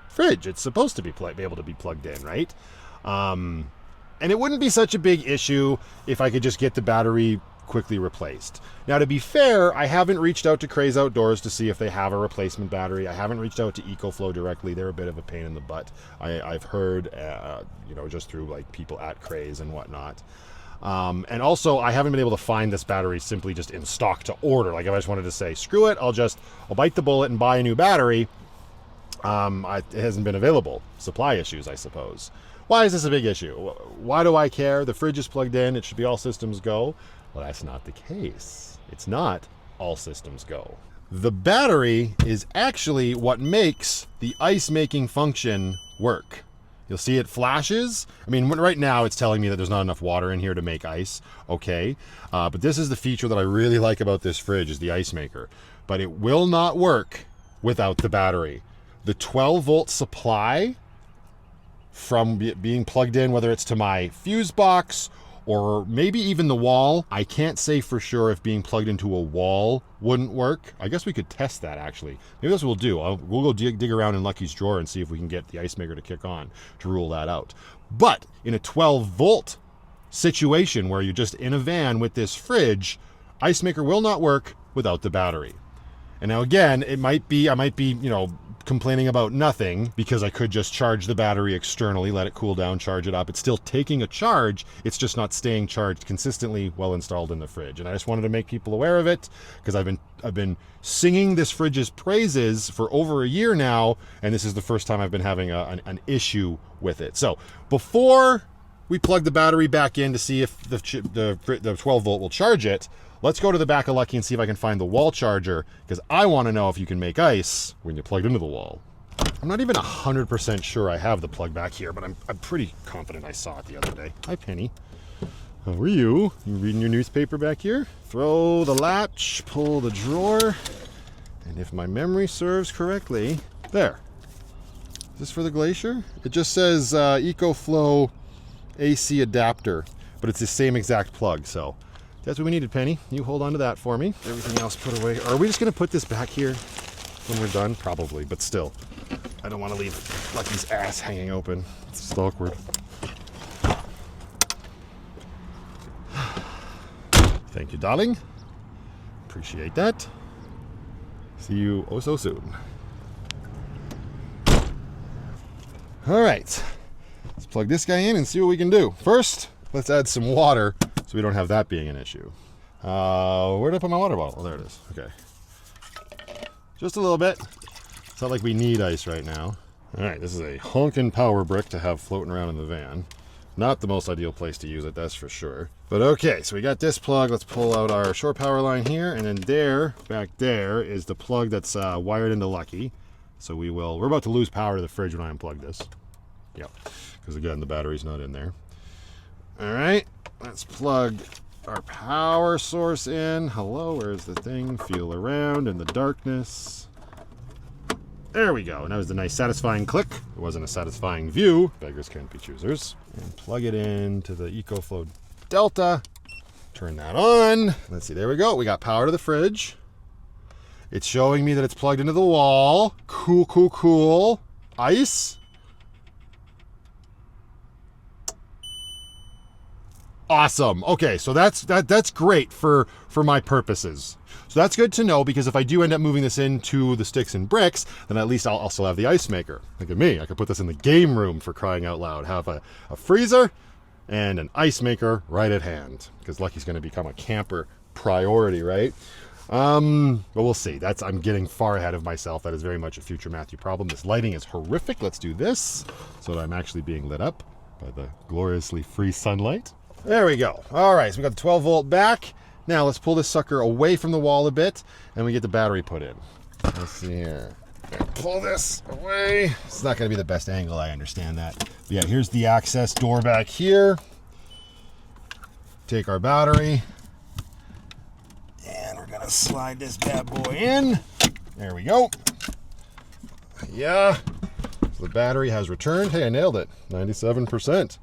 fridge. It's supposed to be able to be plugged in, right? And it wouldn't be such a big issue if I could just get the battery quickly replaced. Now, to be fair, I haven't reached out to Craze Outdoors to see if they have a replacement battery. I haven't reached out to EcoFlow directly. They're a bit of a pain in the butt. I've heard, just through people at Craze and whatnot. And also, I haven't been able to find this battery simply just in stock to order. If I just wanted to say, screw it, I'll bite the bullet and buy a new battery. It hasn't been available. Supply issues, I suppose. Why is this a big issue? Why do I care? The fridge is plugged in. It should be all systems go. Well, that's not the case. It's not all systems go. The battery is actually what makes the ice making function work. You'll see it flashes. I mean, right now it's telling me that there's not enough water in here to make ice. Okay. But this is the feature that I really like about this fridge, is the ice maker. But it will not work without the battery. The 12-volt supply from being plugged in, whether it's to my fuse box or maybe even the wall. I can't say for sure if being plugged into a wall wouldn't work. I guess we could test that actually. Maybe that's what we'll do. We'll go dig around in Lucky's drawer and see if we can get the ice maker to kick on to rule that out. But in a 12 volt situation where you're just in a van with this fridge, ice maker will not work without the battery. And now again, I might be, you know, complaining about nothing because I could just charge the battery externally, let it cool down, charge it up. It's still taking a charge. It's just not staying charged consistently while installed in the fridge. And I just wanted to make people aware of it because I've been singing this fridge's praises for over a year now, and this is the first time I've been having an issue with it. So before we plug the battery back in to see if the 12 volt will charge it, let's go to the back of Lucky and see if I can find the wall charger, because I want to know if you can make ice when you plug it into the wall. I'm not even 100% sure I have the plug back here, but I'm pretty confident I saw it the other day. Hi, Penny. How are you? You reading your newspaper back here? Throw the latch, pull the drawer, and if my memory serves correctly, there. Is this for the Glacier? It just says EcoFlow AC adapter, but it's the same exact plug, so that's what we needed, Penny. You hold on to that for me. Everything else put away. Are we just going to put this back here when we're done? Probably, but still. I don't want to leave Lucky's ass hanging open. It's just awkward. Thank you, darling. Appreciate that. See you oh so soon. All right. Let's plug this guy in and see what we can do. First, let's add some water so we don't have that being an issue. Where did I put my water bottle? Oh, there it is. Okay. Just a little bit. It's not like we need ice right now. All right, this is a honkin' power brick to have floating around in the van. Not the most ideal place to use it, that's for sure. But okay, so we got this plug. Let's pull out our short power line here, and then there, back there, is the plug that's wired into Lucky. So we're about to lose power to the fridge when I unplug this. Yep, because again, the battery's not in there. All right, let's plug our power source in. Hello, where's the thing? Feel around in the darkness. There we go. And that was a nice satisfying click. It wasn't a satisfying view. Beggars can't be choosers. And plug it into the EcoFlow Delta. Turn that on. Let's see, there we go. We got power to the fridge. It's showing me that it's plugged into the wall. Cool, cool, cool. Ice. Awesome. Okay, so that's great for my purposes. So that's good to know, because if I do end up moving this into the sticks and bricks, then at least I'll still have the ice maker. Look at me. I could put this in the game room, for crying out loud. Have a freezer and an ice maker right at hand, because Lucky's going to become a camper priority, right? But we'll see. I'm getting far ahead of myself. That is very much a future Matthew problem. This lighting is horrific. Let's do this so that I'm actually being lit up by the gloriously free sunlight. There we go. All right, so we got the 12 volt back. Now let's pull this sucker away from the wall a bit, and we get the battery put in. Let's see here. Pull this away. It's not going to be the best angle, I understand that. But yeah, here's the access door back here. Take our battery, and we're going to slide this bad boy in. There we go. Yeah. So the battery has returned. Hey, I nailed it. 97%.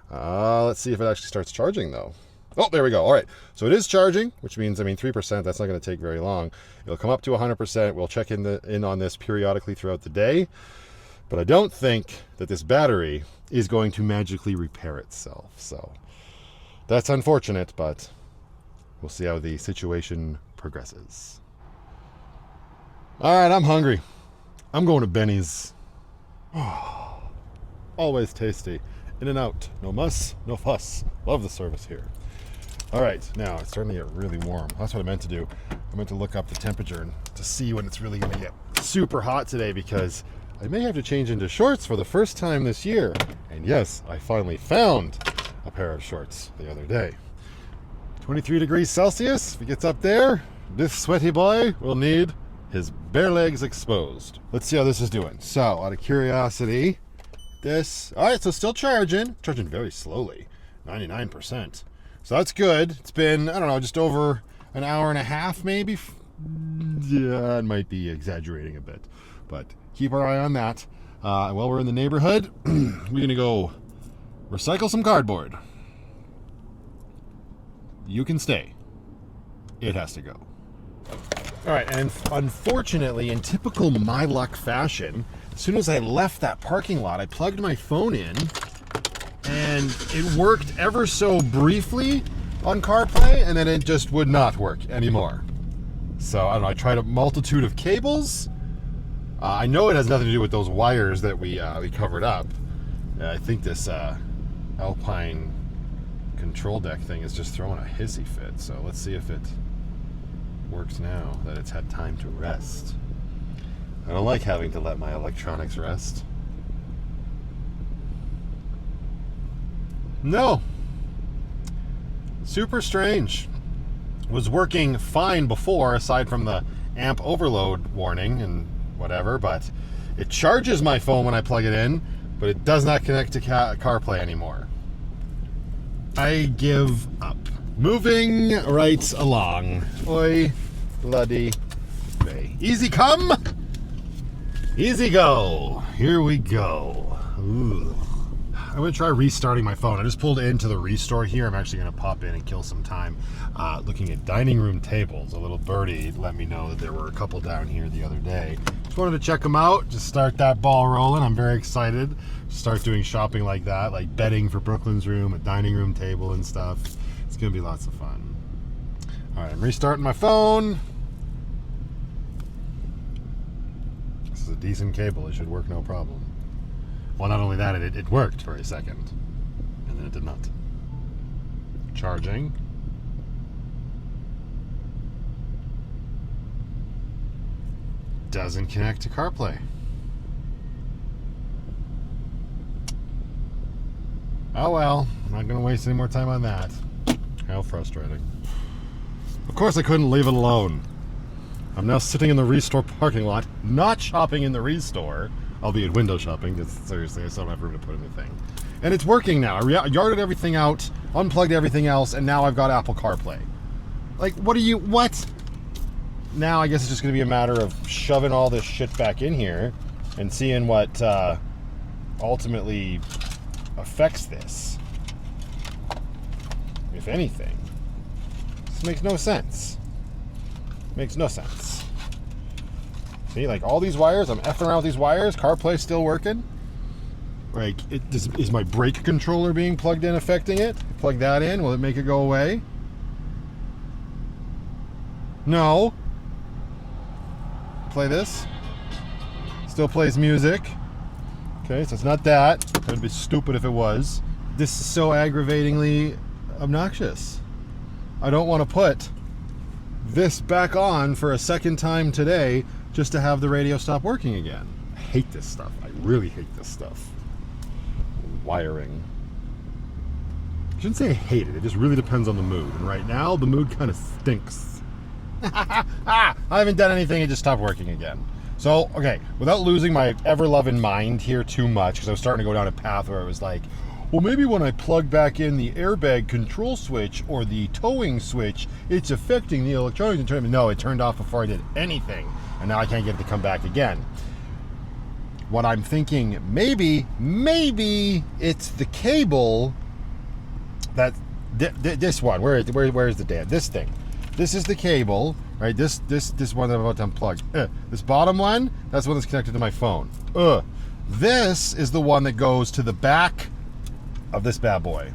Let's see if it actually starts charging, though. Oh, there we go. All right. So it is charging, which means, 3%, that's not going to take very long. It'll come up to 100%. We'll check in on this periodically throughout the day. But I don't think that this battery is going to magically repair itself. So that's unfortunate, but we'll see how the situation progresses. All right, I'm hungry. I'm going to Benny's. Oh, always tasty. In and out. No muss, no fuss. Love the service here. All right, now it's starting to get really warm. That's what I meant to do. I meant to look up the temperature to see when it's really going to get super hot today, because I may have to change into shorts for the first time this year. And yes, I finally found a pair of shorts the other day. 23 degrees Celsius. If it gets up there, this sweaty boy will need his bare legs exposed. Let's see how this is doing. So, out of curiosity, all right, so still charging very slowly, 99%. So that's good. It's been, I don't know, just over an hour and a half, maybe. Yeah, it might be exaggerating a bit, but keep our eye on that. While we're in the neighborhood, we're gonna go recycle some cardboard. you can stay. It has to go. All right, and unfortunately, in typical my luck fashion, as soon as I left that parking lot, I plugged my phone in, and it worked ever so briefly on CarPlay, and then it just would not work anymore. So, I don't know, I tried a multitude of cables. I know it has nothing to do with those wires that we covered up. I think this Alpine control deck thing is just throwing a hissy fit, so let's see if it works now that it's had time to rest. I don't like having to let my electronics rest. No. Super strange. Was working fine before, aside from the amp overload warning and whatever, but it charges my phone when I plug it in, but it does not connect to CarPlay anymore. I give up. Moving right along. Oi, bloody bay. Easy come, easy go. Here we go. Ooh. I'm going to try restarting my phone. I just pulled into the restore here. I'm actually going to pop in and kill some time looking at dining room tables. A little birdie let me know that there were a couple down here the other day. Just wanted to check them out, just start that ball rolling. I'm very excited to start doing shopping like that, like bedding for Brooklyn's room, a dining room table and stuff. It's going to be lots of fun. All right, I'm restarting my phone. This is a decent cable. It should work no problem. Well, not only that, it worked for a second, and then it did not. Charging. Doesn't connect to CarPlay. Oh well, I'm not going to waste any more time on that. How frustrating. Of course I couldn't leave it alone. I'm now sitting in the Restore parking lot, not shopping in the Restore, albeit window shopping, because seriously, I still don't have room to put anything. And it's working now. I yarded everything out, unplugged everything else, and now I've got Apple CarPlay. Like, what? Now I guess it's just going to be a matter of shoving all this shit back in here and seeing what ultimately affects this. If anything. This makes no sense. Makes no sense. See, like all these wires, I'm effing around with these wires, CarPlay's still working. Like, is my brake controller being plugged in affecting it? Plug that in, will it make it go away? No. Play this. Still plays music. Okay, so it's not that. It would be stupid if it was. This is so aggravatingly obnoxious. I don't want to put this back on for a second time today just to have the radio stop working again. I hate this stuff. I really hate this stuff. Wiring. I shouldn't say I hate it. It just really depends on the mood. And right now, the mood kind of stinks. I haven't done anything. It just stopped working again. So, okay, without losing my ever-loving mind here too much, because I was starting to go down a path where it was like, well, maybe when I plug back in the airbag control switch or the towing switch, it's affecting the electronics. No, it turned off before I did anything, and now I can't get it to come back again. What I'm thinking, maybe it's the cable that this one. Where is the damn this thing? This is the cable, right? This one that I'm about to unplug. This bottom one, that's the one that's connected to my phone. This is the one that goes to the back of this bad boy.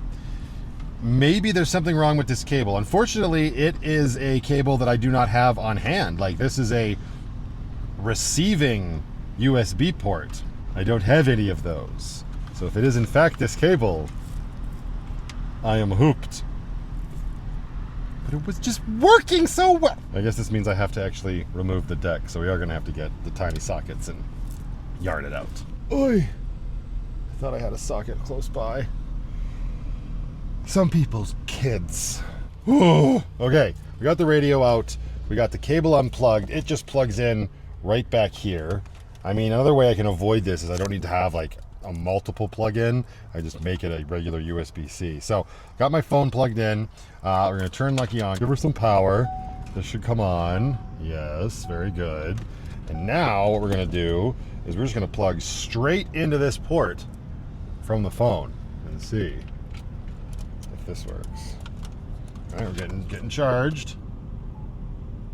Maybe there's something wrong with this cable. Unfortunately, it is a cable that I do not have on hand. Like, this is a receiving USB port. I don't have any of those. So if it is in fact this cable, I am hooked. But it was just working so well. I guess this means I have to actually remove the deck, so we are going to have to get the tiny sockets and yard it out. Oi! I thought I had a socket close by. Some people's kids. Ooh. Okay, we got the radio out. We got the cable unplugged. It just plugs in right back here. I mean, another way I can avoid this is I don't need to have like a multiple plug-in. I just make it a regular USB-C. So, got my phone plugged in. We're going to turn Lucky on. Give her some power. This should come on. Yes, very good. And now what we're going to do is we're just going to plug straight into this port from the phone and see if this works. All right, we're getting charged.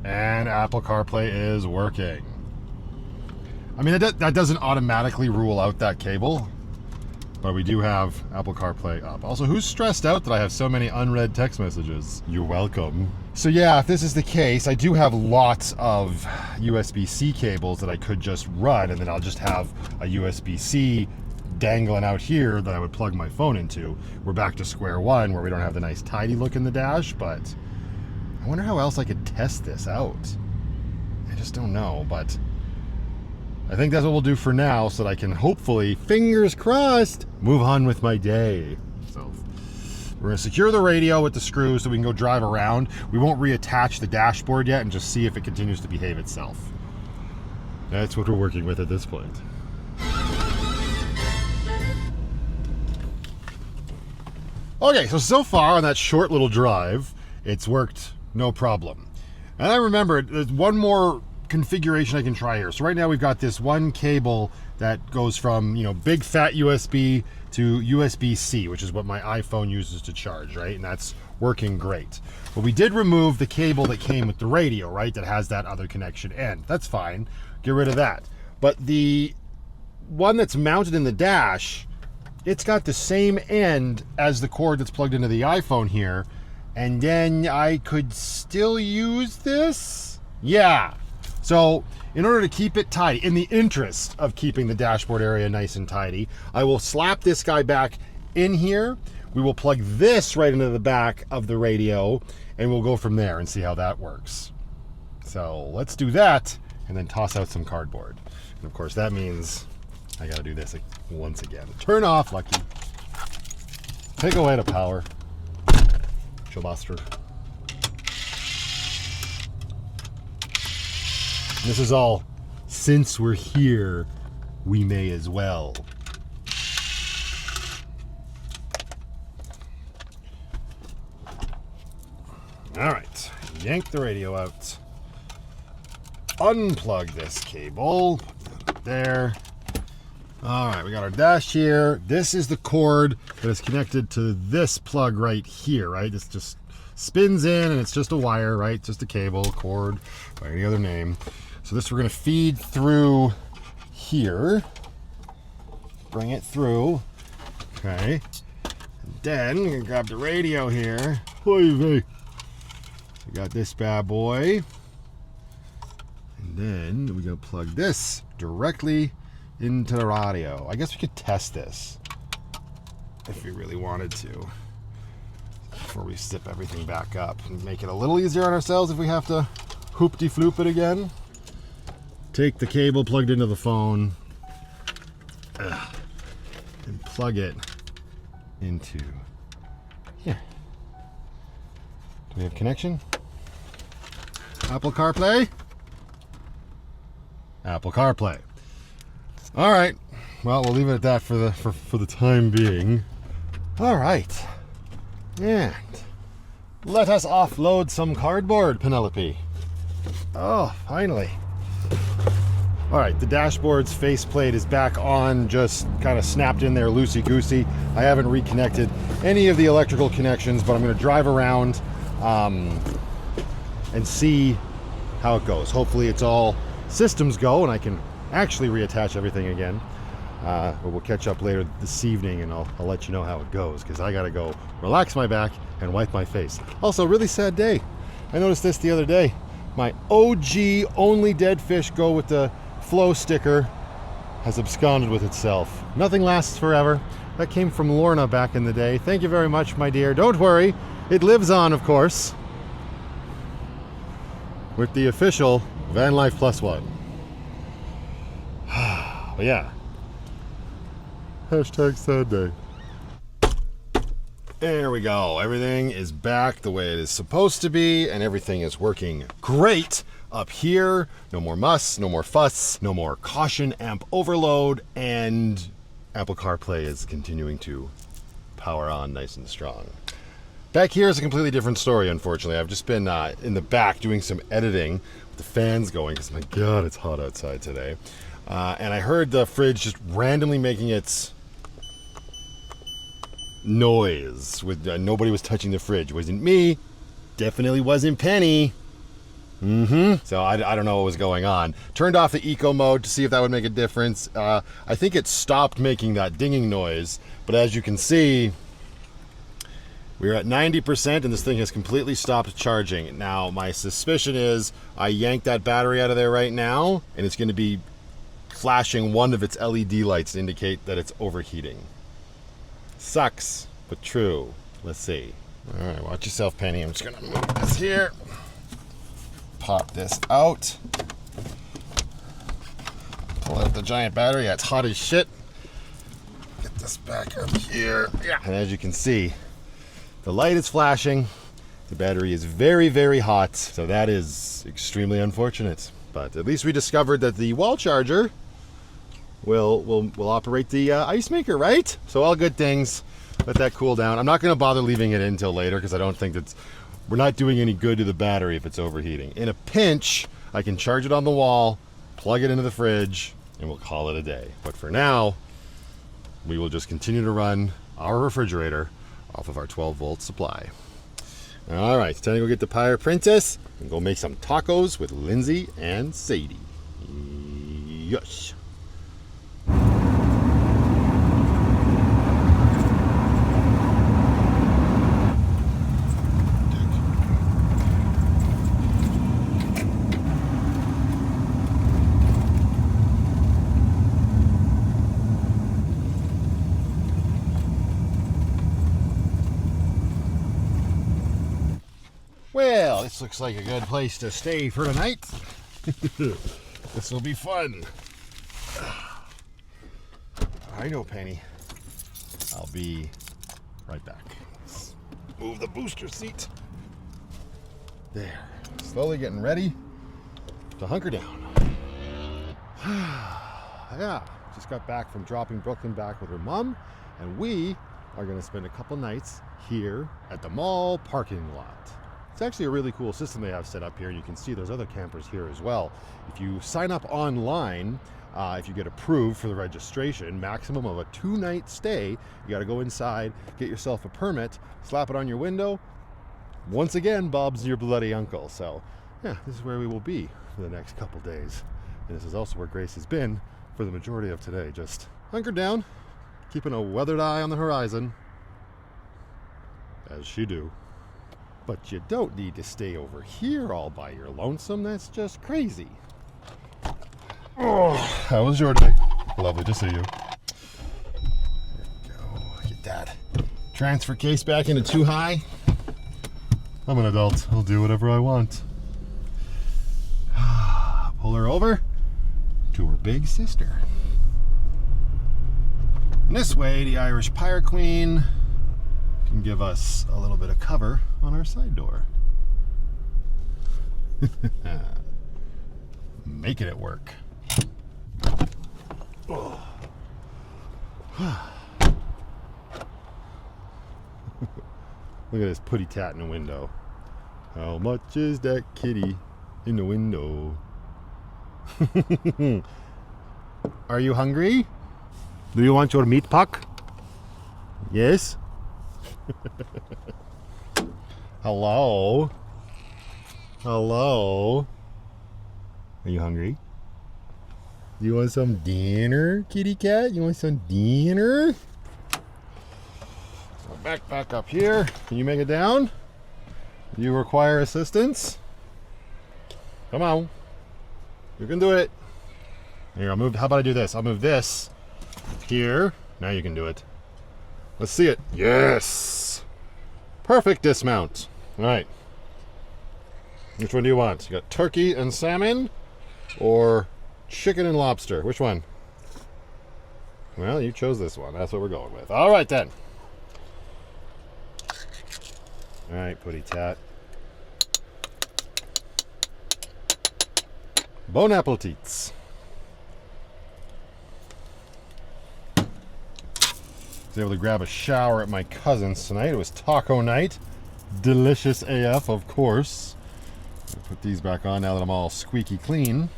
And Apple CarPlay is working. I mean, that doesn't automatically rule out that cable, but we do have Apple CarPlay up. Also, who's stressed out that I have so many unread text messages? You're welcome. So yeah, if this is the case, I do have lots of USB-C cables that I could just run, and then I'll just have a USB-C dangling out here that I would plug my phone into. We're back to square one where we don't have the nice tidy look in the dash, but I wonder how else I could test this out. I just don't know, but I think that's what we'll do for now so that I can hopefully, fingers crossed, move on with my day. So we're gonna secure the radio with the screws so we can go drive around. We won't reattach the dashboard yet and just see if it continues to behave itself. That's what we're working with at this point. Okay, so far on that short little drive, it's worked no problem. And I remember there's one more configuration I can try here. So right now we've got this one cable that goes from, you know, big fat USB to USB-C, which is what my iPhone uses to charge, right? And that's working great. But we did remove the cable that came with the radio, right? That has that other connection end. That's fine. Get rid of that. But the one that's mounted in the dash, it's got the same end as the cord that's plugged into the iPhone here. And then I could still use this? Yeah. So in order to keep it tidy, in the interest of keeping the dashboard area nice and tidy, I will slap this guy back in here. We will plug this right into the back of the radio, and we'll go from there and see how that works. So let's do that and then toss out some cardboard. And of course that means I gotta do this once again. Turn off, Lucky. Take away the power. Bastard. This is all, since we're here, we may as well. All right, yank the radio out. Unplug this cable. Put it there. All right, we got our dash here. This is the cord that is connected to this plug right here, right? This just spins in and it's just a wire, right? Just a cable, cord, by any other name. So this we're gonna feed through here. Bring it through, okay? And then we're gonna grab the radio here. We got this bad boy. And then we're gonna plug this directly into the radio. I guess we could test this if we really wanted to before we zip everything back up and make it a little easier on ourselves if we have to hoop-de-floop it again. Take the cable plugged into the phone and plug it into here. Do we have connection? Apple CarPlay? Apple CarPlay. All right, well, we'll leave it at that for the time being. All right, and let us offload some cardboard, Penelope. Oh, finally. All right, the dashboard's faceplate is back on, just kind of snapped in there loosey-goosey. I haven't reconnected any of the electrical connections, but I'm gonna drive around and see how it goes. Hopefully it's all systems go and I can actually reattach everything again, but we'll catch up later this evening and I'll let you know how it goes, because I gotta go relax my back and wipe my face. Also, really sad day. I noticed this the other day. My OG only dead fish go with the flow sticker has absconded with itself. Nothing lasts forever. That came from Lorna back in the day. Thank you very much, my dear. Don't worry, it lives on, of course, with the official Van Life +1. But yeah, hashtag sad day. There we go. Everything is back the way it is supposed to be, and everything is working great up here. No more muss, no more fuss, no more caution amp overload, and Apple CarPlay is continuing to power on nice and strong. Back here is a completely different story, unfortunately. I've just been in the back doing some editing with the fans going, because my God, it's hot outside today. And I heard the fridge just randomly making its noise with nobody was touching the fridge. It wasn't me, definitely wasn't Penny. So I don't know what was going on. Turned off the eco mode to see if that would make a difference. I think it stopped making that dinging noise, but as you can see, we're at 90% and this thing has completely stopped charging. Now, my suspicion is I yanked that battery out of there right now and it's going to be flashing one of its LED lights to indicate that it's overheating. Sucks, but true. Let's see. All right, watch yourself, Penny. I'm just going to move this here. Pop this out. Pull out the giant battery. Yeah, it's hot as shit. Get this back up here. Yeah. And as you can see, the light is flashing. The battery is very, very hot. So that is extremely unfortunate. But at least we discovered that the wall charger will operate the ice maker, right? So all good things. Let that cool down. I'm not going to bother leaving it in until later because I don't think we're not doing any good to the battery if it's overheating. In a pinch, I can charge it on the wall, plug it into the fridge, and we'll call it a day. But for now, we will just continue to run our refrigerator off of our 12-volt supply. All right, it's time to go get the Pirate Princess and go make some tacos with Lindsay and Sadie. Yes. Well, this looks like a good place to stay for tonight. This will be fun. I know, Penny. I'll be right back. Let's move the booster seat. There. Slowly getting ready to hunker down. Yeah, just got back from dropping Brooklyn back with her mom, and we are going to spend a couple nights here at the mall parking lot. It's actually a really cool system they have set up here. You can see there's other campers here as well. If you sign up online, if you get approved for the registration, maximum of a 2-night stay, you got to go inside, get yourself a permit, slap it on your window. Once again, Bob's your bloody uncle. So yeah, this is where we will be for the next couple days. And this is also where Grace has been for the majority of today. Just hunkered down, keeping a weathered eye on the horizon, as she do. But you don't need to stay over here all by your lonesome. That's just crazy. Oh, how was your day? Lovely to see you. There we go. Get that transfer case back into 2 high. I'm an adult. I'll do whatever I want. Pull her over to her big sister. And this way, the Irish Pirate Queen can give us a little bit of cover on our side door. Making it work. Oh. Look at this putty tat in the window. How much is that kitty in the window? Are you hungry? Do you want your meat puck? Yes? Hello? Hello? Are you hungry? You want some dinner, kitty cat? You want some dinner? So back up here. Can you make it down? Do you require assistance? Come on. You can do it. Here, I'll move. How about I do this? I'll move this here. Now you can do it. Let's see it. Yes! Perfect dismount. All right. Which one do you want? You got turkey and salmon or chicken and lobster? Which one? Well, you chose this one. That's what we're going with. All right, then. All right, putty tat. Bon appetits. Was able to grab a shower at my cousin's tonight. It was taco night. Delicious AF, of course. I'll put these back on now that I'm all squeaky clean.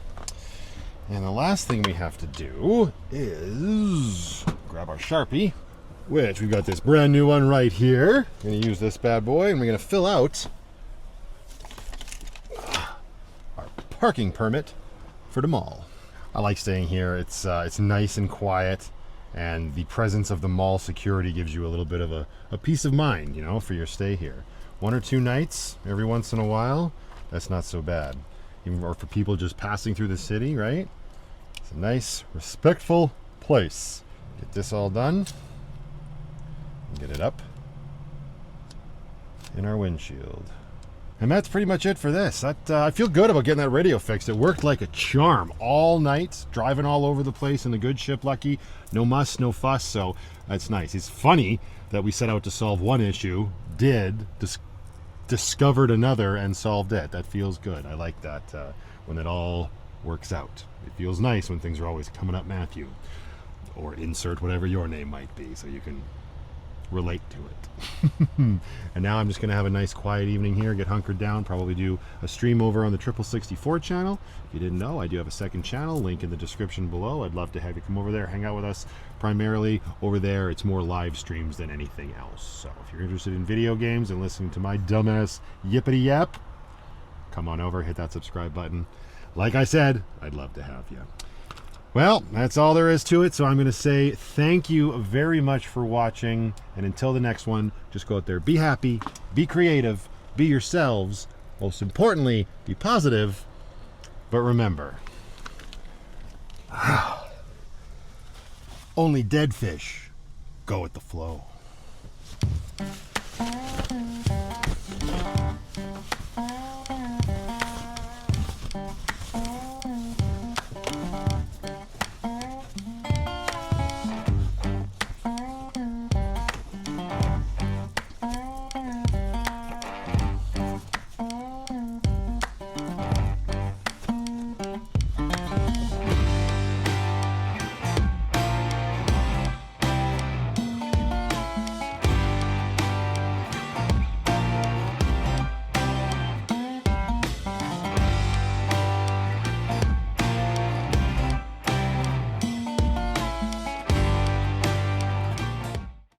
And the last thing we have to do is grab our Sharpie, which we've got this brand new one right here. I'm going to use this bad boy and we're going to fill out parking permit for the mall. I like staying here. It's nice and quiet, and the presence of the mall security gives you a little bit of a peace of mind, you know, for your stay here. 1 or 2 nights every once in a while, that's not so bad. Even or for people just passing through the city, right? It's a nice, respectful place. Get this all done. Get it up in our windshield. And that's pretty much it for this. I feel good about getting that radio fixed. It worked like a charm all night, driving all over the place in the good ship Lucky. No muss, no fuss, so that's nice. It's funny that we set out to solve one issue, discovered another, and solved it. That feels good. I like that when it all works out. It feels nice when things are always coming up Matthew, or insert whatever your name might be so you can relate to it. And now I'm just going to have a nice quiet evening here, get hunkered down, probably do a stream over on the 64 channel. If you didn't know, I do have a second channel, link in the description below. I'd love to have you come over there, hang out with us. Primarily over there, it's more live streams than anything else. So if you're interested in video games and listening to my dumbass yippity yap, come on over, hit that subscribe button. Like I said, I'd love to have you. Well, that's all there is to it, so I'm going to say thank you very much for watching, and until the next one, just go out there, be happy, be creative, be yourselves, most importantly, be positive, but remember, only dead fish go with the flow.